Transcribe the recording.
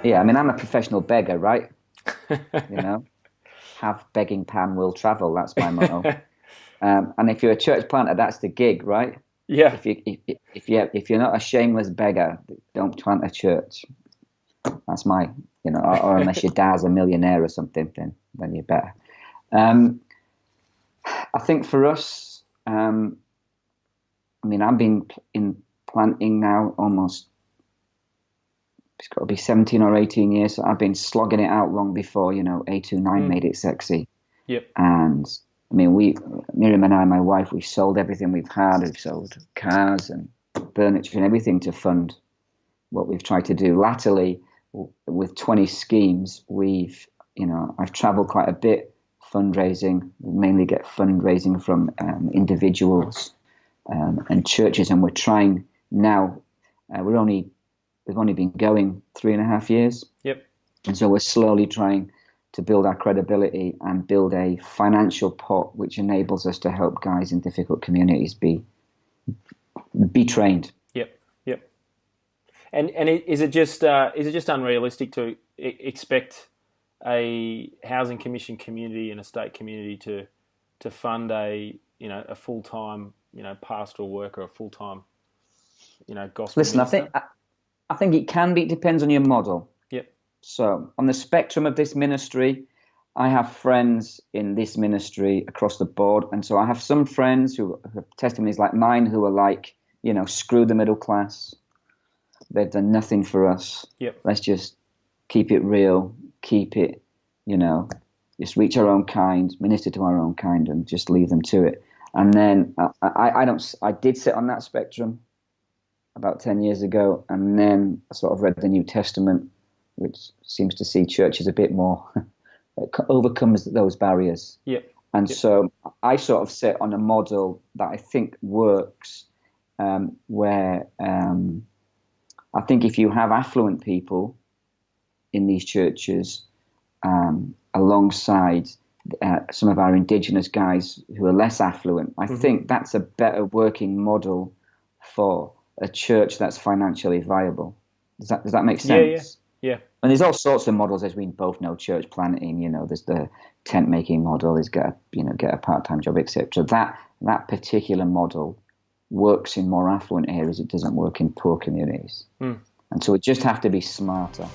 Yeah, I mean, I'm a professional beggar, right? You know, have begging pan will travel. That's my motto. And if you're a church planter, that's the gig, right? Yeah. If you're not a shameless beggar, don't plant a church. That's my, or unless your dad's a millionaire or something, then you better. Um, I think for us, I mean, I've been in planting now almost, it's got to be 17 or 18 years. So I've been slogging it out long before, A29 Mm. made it sexy. Yep. And I mean, Miriam and I, my wife, we sold everything we've had. We've sold cars and furniture and everything to fund what we've tried to do. Latterly, with 20 schemes, I've traveled quite a bit fundraising. We mainly get fundraising from individuals and churches, and we're trying now. We've only been going 3.5 years, Yep. and so we're slowly trying to build our credibility and build a financial pot which enables us to help guys in difficult communities be trained. Yep. Yep. And is it just unrealistic to expect a housing commission community and a state community to fund a full time pastoral worker, a full time gospel Listen, minister? I think it can be. It depends on your model. Yep. So on the spectrum of this ministry, I have friends in this ministry across the board. And so I have some friends who have testimonies like mine who are like, screw the middle class. They've done nothing for us. Yep. Let's just keep it real, keep it, just reach our own kind, minister to our own kind, and just leave them to it. And then I did sit on that spectrum about 10 years ago. And then I sort of read the New Testament, which seems to see churches a bit more, it overcomes those barriers. Yep. And Yep. so I sort of sit on a model that I think works, where I think if you have affluent people in these churches, alongside some of our indigenous guys who are less affluent, I think that's a better working model for a church that's financially viable. Does that make Yeah. Yeah. sense? Yeah. And there's all sorts of models, as we both know, church planting. There's the tent making model, is get a part-time job, etc. That particular model works in more affluent areas. It doesn't work in poor communities. Mm. And so we just have to be smarter.